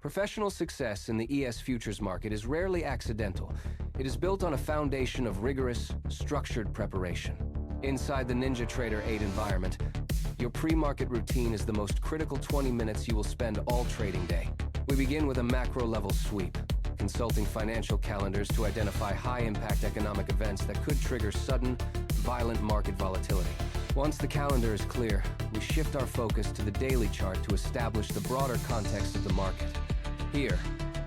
Professional success in the ES futures market is rarely accidental. It is built on a foundation of rigorous, structured preparation. Inside the NinjaTrader 8 environment, your pre-market routine is the most critical 20 minutes you will spend all trading day. We begin with a macro-level sweep, consulting financial calendars to identify high-impact economic events that could trigger sudden, violent market volatility. Once the calendar is clear, we shift our focus to the daily chart to establish the broader context of the market. Here,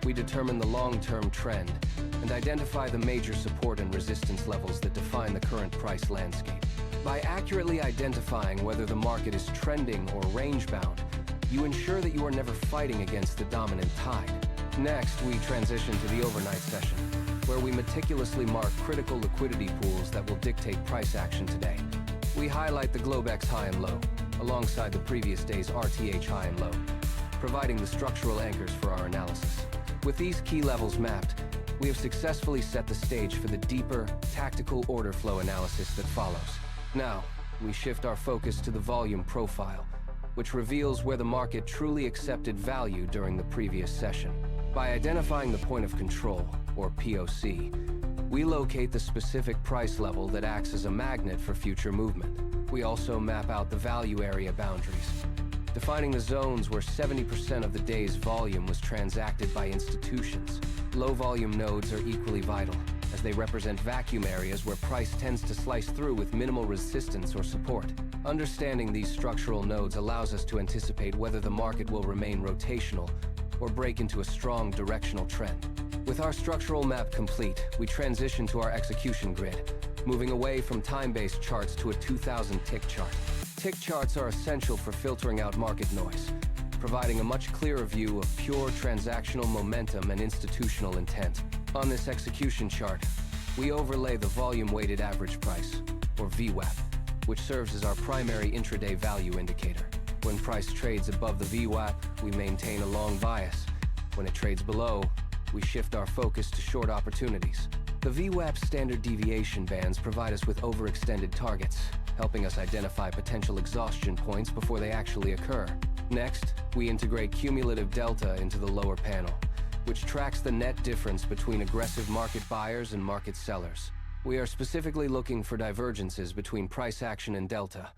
we determine the long-term trend and identify the major support and resistance levels that define the current price landscape. By accurately identifying whether the market is trending or range-bound, you ensure that you are never fighting against the dominant tide. Next, we transition to the overnight session, where we meticulously mark critical liquidity pools that will dictate price action today. We highlight the Globex high and low, alongside the previous day's RTH high and low, providing the structural anchors for our analysis. With these key levels mapped, we have successfully set the stage for the deeper, tactical order flow analysis that follows. Now, we shift our focus to the volume profile, which reveals where the market truly accepted value during the previous session. By identifying the point of control, or POC, we locate the specific price level that acts as a magnet for future movement. We also map out the value area boundaries, defining the zones where 70% of the day's volume was transacted by institutions. Low-volume nodes are equally vital, as they represent vacuum areas where price tends to slice through with minimal resistance or support. Understanding these structural nodes allows us to anticipate whether the market will remain rotational or break into a strong directional trend. With our structural map complete, we transition to our execution grid, moving away from time-based charts to a 2000 tick chart. Tick charts are essential for filtering out market noise, providing a much clearer view of pure transactional momentum and institutional intent. On this execution chart, we overlay the volume-weighted average price, or VWAP, which serves as our primary intraday value indicator. When price trades above the VWAP, we maintain a long bias. When it trades below, we shift our focus to short opportunities. The VWAP standard deviation bands provide us with overextended targets, helping us identify potential exhaustion points before they actually occur. Next, we integrate Cumulative Delta into the lower panel, which tracks the net difference between aggressive market buyers and market sellers. We are specifically looking for divergences between price action and delta,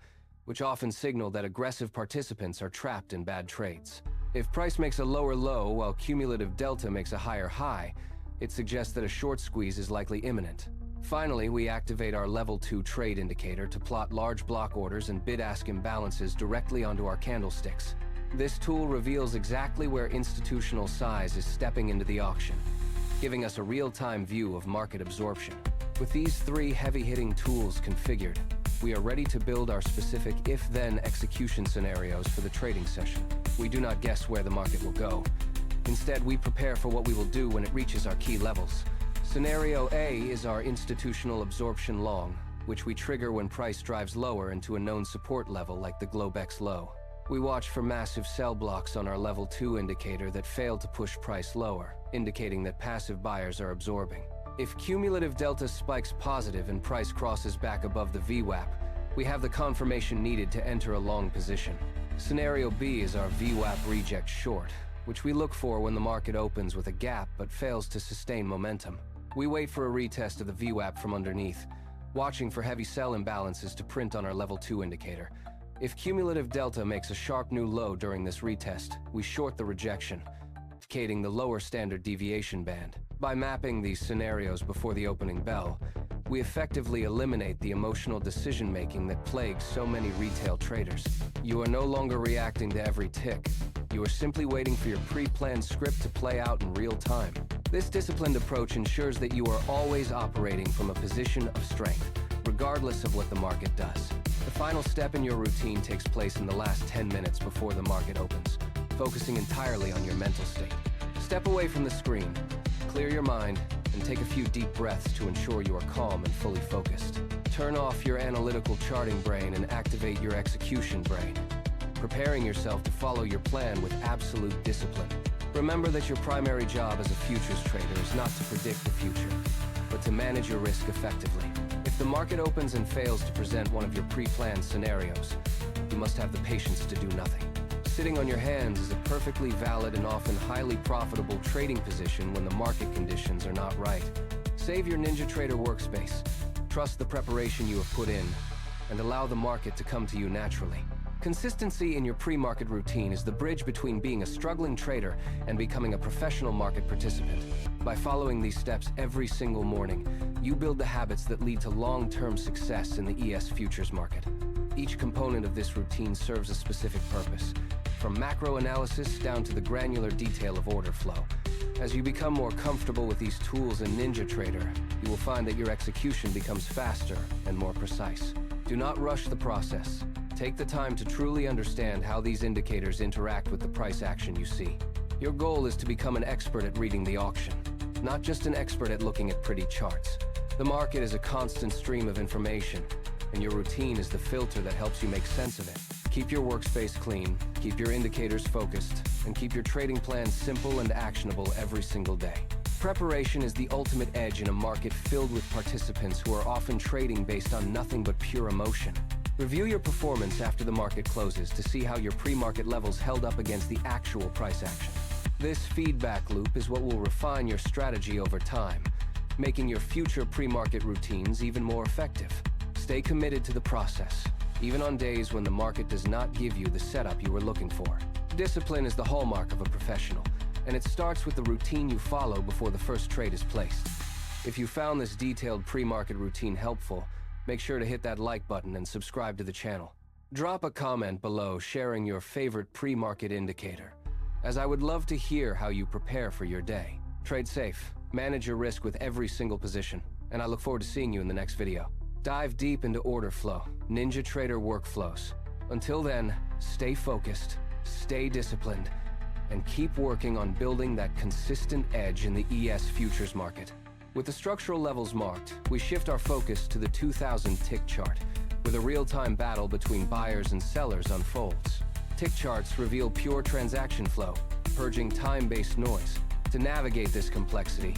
which often signal that aggressive participants are trapped in bad trades. If price makes a lower low while cumulative delta makes a higher high, it suggests that a short squeeze is likely imminent. Finally, we activate our Level 2 trade indicator to plot large block orders and bid-ask imbalances directly onto our candlesticks. This tool reveals exactly where institutional size is stepping into the auction, giving us a real-time view of market absorption. With these three heavy-hitting tools configured, we are ready to build our specific if-then execution scenarios for the trading session. We do not guess where the market will go. Instead, we prepare for what we will do when it reaches our key levels. Scenario A is our institutional absorption long, which we trigger when price drives lower into a known support level like the Globex low. We watch for massive sell blocks on our Level 2 indicator that fail to push price lower, indicating that passive buyers are absorbing. If cumulative delta spikes positive and price crosses back above the VWAP, we have the confirmation needed to enter a long position. Scenario B is our VWAP reject short, which we look for when the market opens with a gap but fails to sustain momentum. We wait for a retest of the VWAP from underneath, watching for heavy sell imbalances to print on our Level 2 indicator. If cumulative delta makes a sharp new low during this retest, we short the rejection, indicating the lower standard deviation band. By mapping these scenarios before the opening bell, we effectively eliminate the emotional decision-making that plagues so many retail traders. You are no longer reacting to every tick. You are simply waiting for your pre-planned script to play out in real time. This disciplined approach ensures that you are always operating from a position of strength, regardless of what the market does. The final step in your routine takes place in the last 10 minutes before the market opens, focusing entirely on your mental state. Step away from the screen, clear your mind, and take a few deep breaths to ensure you are calm and fully focused. Turn off your analytical charting brain and activate your execution brain, preparing yourself to follow your plan with absolute discipline. Remember that your primary job as a futures trader is not to predict the future, but to manage your risk effectively. If the market opens and fails to present one of your pre-planned scenarios, you must have the patience to do nothing. Sitting on your hands is a perfectly valid and often highly profitable trading position when the market conditions are not right. Save your NinjaTrader workspace. Trust the preparation you have put in, and allow the market to come to you naturally. Consistency in your pre-market routine is the bridge between being a struggling trader and becoming a professional market participant. By following these steps every single morning, you build the habits that lead to long-term success in the ES futures market. Each component of this routine serves a specific purpose, from macro analysis down to the granular detail of order flow. As you become more comfortable with these tools in NinjaTrader, you will find that your execution becomes faster and more precise. Do not rush the process. Take the time to truly understand how these indicators interact with the price action you see. Your goal is to become an expert at reading the auction, not just an expert at looking at pretty charts. The market is a constant stream of information, and your routine is the filter that helps you make sense of it. Keep your workspace clean, keep your indicators focused, and keep your trading plans simple and actionable every single day. Preparation is the ultimate edge in a market filled with participants who are often trading based on nothing but pure emotion. Review your performance after the market closes to see how your pre-market levels held up against the actual price action. This feedback loop is what will refine your strategy over time, making your future pre-market routines even more effective. Stay committed to the process, even on days when the market does not give you the setup you were looking for. Discipline is the hallmark of a professional, and it starts with the routine you follow before the first trade is placed. If you found this detailed pre-market routine helpful, make sure to hit that like button and subscribe to the channel. Drop a comment below sharing your favorite pre-market indicator, as I would love to hear how you prepare for your day. Trade safe, manage your risk with every single position, and I look forward to seeing you in the next video. Dive deep into order flow, NinjaTrader workflows. Until then, stay focused, stay disciplined, and keep working on building that consistent edge in the ES futures market. With the structural levels marked, we shift our focus to the 2000 tick chart, where the real-time battle between buyers and sellers unfolds. Tick charts reveal pure transaction flow, purging time-based noise. To navigate this complexity,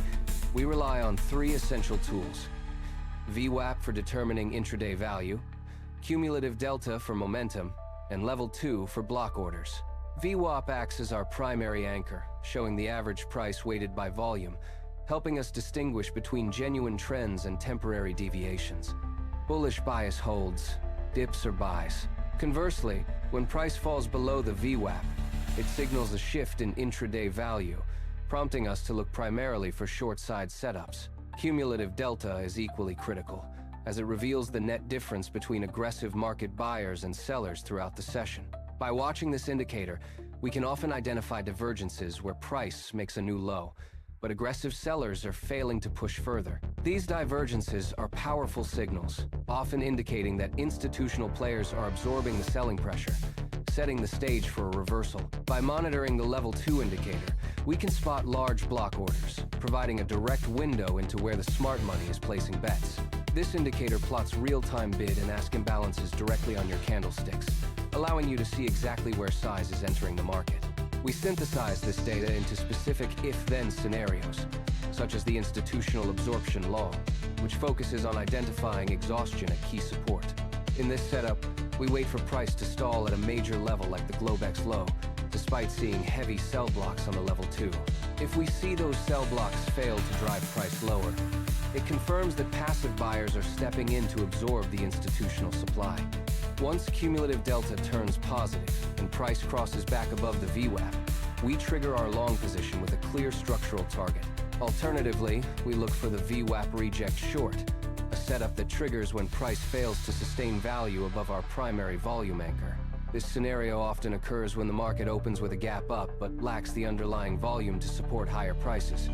we rely on three essential tools: VWAP for determining intraday value, Cumulative Delta for momentum, and Level 2 for block orders. VWAP acts as our primary anchor, showing the average price weighted by volume, helping us distinguish between genuine trends and temporary deviations. Bullish bias holds, dips or buys. Conversely, when price falls below the VWAP, it signals a shift in intraday value, prompting us to look primarily for short-side setups. Cumulative Delta is equally critical, as it reveals the net difference between aggressive market buyers and sellers throughout the session. By watching this indicator, we can often identify divergences where price makes a new low, but aggressive sellers are failing to push further. These divergences are powerful signals, often indicating that institutional players are absorbing the selling pressure, setting the stage for a reversal. By monitoring the Level 2 indicator, we can spot large block orders, providing a direct window into where the smart money is placing bets. This indicator plots real-time bid and ask imbalances directly on your candlesticks, allowing you to see exactly where size is entering the market. We synthesize this data into specific if-then scenarios, such as the institutional absorption long, which focuses on identifying exhaustion at key support. In this setup, we wait for price to stall at a major level like the Globex low, despite seeing heavy sell blocks on the Level 2. If we see those sell blocks fail to drive price lower, it confirms that passive buyers are stepping in to absorb the institutional supply. Once Cumulative Delta turns positive and price crosses back above the VWAP, we trigger our long position with a clear structural target. Alternatively, we look for the VWAP reject short, a setup that triggers when price fails to sustain value above our primary volume anchor. This scenario often occurs when the market opens with a gap up but lacks the underlying volume to support higher prices.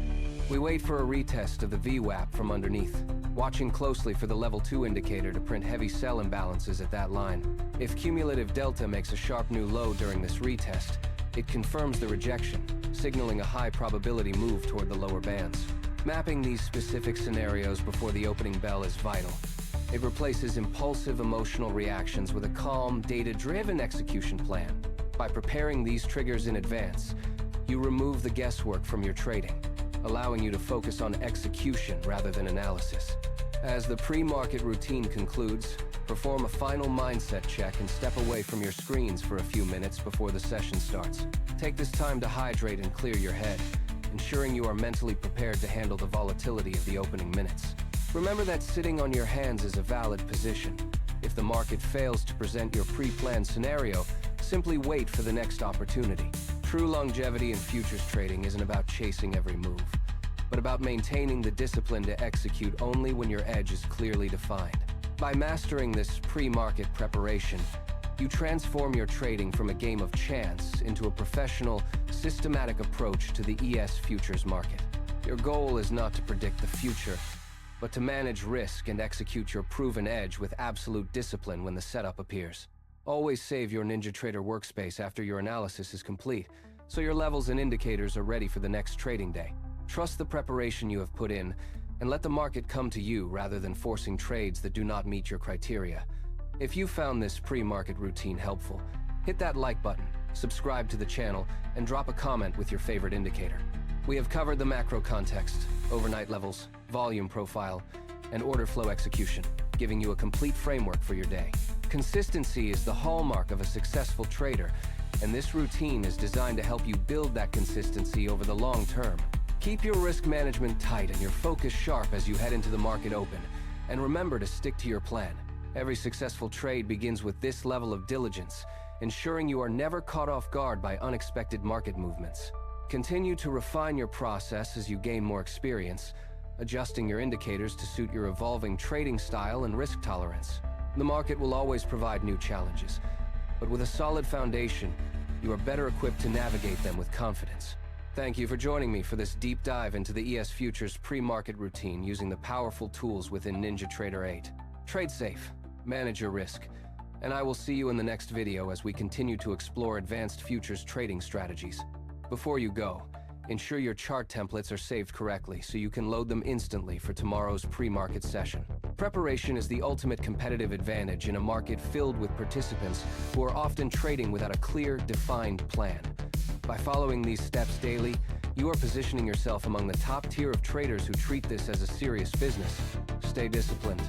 We wait for a retest of the VWAP from underneath, watching closely for the Level 2 indicator to print heavy sell imbalances at that line. If Cumulative Delta makes a sharp new low during this retest, it confirms the rejection, signaling a high probability move toward the lower bands. Mapping these specific scenarios before the opening bell is vital. It replaces impulsive emotional reactions with a calm, data-driven execution plan. By preparing these triggers in advance, you remove the guesswork from your trading, allowing you to focus on execution rather than analysis. As the pre-market routine concludes, Perform a final mindset check and step away from your screens for a few minutes before the session starts. Take this time to hydrate and clear your head, ensuring you are mentally prepared to handle the volatility of the opening minutes. Remember that sitting on your hands is a valid position. If the market fails to present your pre-planned scenario, simply wait for the next opportunity. True longevity in futures trading isn't about chasing every move, but about maintaining the discipline to execute only when your edge is clearly defined. By mastering this pre-market preparation, you transform your trading from a game of chance into a professional, systematic approach to the ES futures market. Your goal is not to predict the future, but to manage risk and execute your proven edge with absolute discipline when the setup appears. Always save your NinjaTrader workspace after your analysis is complete, so your levels and indicators are ready for the next trading day. Trust the preparation you have put in, and let the market come to you rather than forcing trades that do not meet your criteria. If you found this pre-market routine helpful, hit that like button, subscribe to the channel, and drop a comment with your favorite indicator. We have covered the macro context, overnight levels, volume profile, and order flow execution, giving you a complete framework for your day. Consistency is the hallmark of a successful trader, and this routine is designed to help you build that consistency over the long term. Keep your risk management tight and your focus sharp as you head into the market open, and remember to stick to your plan. Every successful trade begins with this level of diligence, ensuring you are never caught off guard by unexpected market movements. Continue to refine your process as you gain more experience, adjusting your indicators to suit your evolving trading style and risk tolerance. The market will always provide new challenges, but with a solid foundation, you are better equipped to navigate them with confidence. Thank you for joining me for this deep dive into the ES Futures pre-market routine using the powerful tools within NinjaTrader 8. Trade safe, manage your risk, and I will see you in the next video as we continue to explore advanced futures trading strategies. Before you go, ensure your chart templates are saved correctly so you can load them instantly for tomorrow's pre-market session. Preparation is the ultimate competitive advantage in a market filled with participants who are often trading without a clear, defined plan. By following these steps daily, you are positioning yourself among the top tier of traders who treat this as a serious business. Stay disciplined,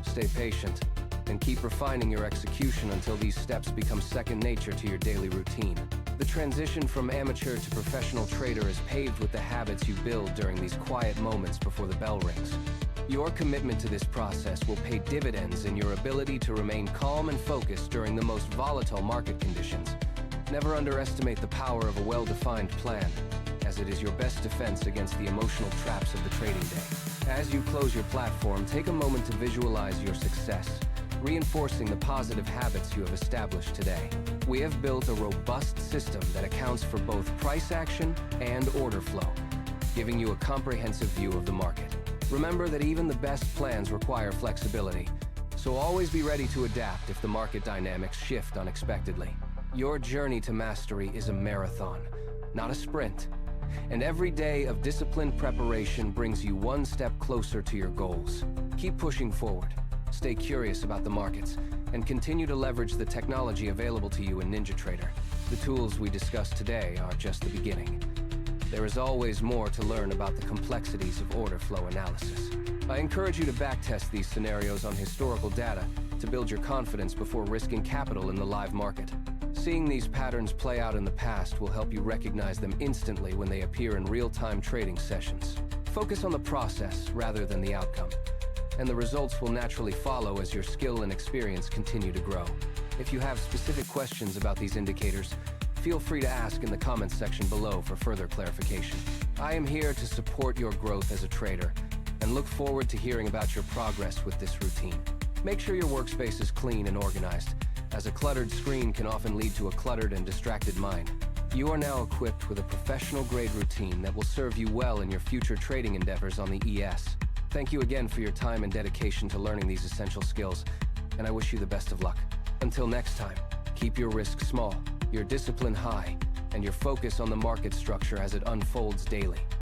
stay patient, and keep refining your execution until these steps become second nature to your daily routine. The transition from amateur to professional trader is paved with the habits you build during these quiet moments before the bell rings. Your commitment to this process will pay dividends in your ability to remain calm and focused during the most volatile market conditions. Never underestimate the power of a well-defined plan, as it is your best defense against the emotional traps of the trading day. As you close your platform, take a moment to visualize your success, reinforcing the positive habits you have established today. We have built a robust system that accounts for both price action and order flow, giving you a comprehensive view of the market. Remember that even the best plans require flexibility, so always be ready to adapt if the market dynamics shift unexpectedly. Your journey to mastery is a marathon, not a sprint, and every day of disciplined preparation brings you one step closer to your goals. Keep pushing forward, stay curious about the markets, and continue to leverage the technology available to you in NinjaTrader. The tools we discussed today are just the beginning. There is always more to learn about the complexities of order flow analysis. I encourage you to backtest these scenarios on historical data to build your confidence before risking capital in the live market. Seeing these patterns play out in the past will help you recognize them instantly when they appear in real-time trading sessions. Focus on the process rather than the outcome, and the results will naturally follow as your skill and experience continue to grow. If you have specific questions about these indicators, feel free to ask in the comments section below for further clarification. I am here to support your growth as a trader and look forward to hearing about your progress with this routine. Make sure your workspace is clean and organized, as a cluttered screen can often lead to a cluttered and distracted mind. You are now equipped with a professional-grade routine that will serve you well in your future trading endeavors on the ES. Thank you again for your time and dedication to learning these essential skills, and I wish you the best of luck. Until next time, keep your risk small, your discipline high, and your focus on the market structure as it unfolds daily.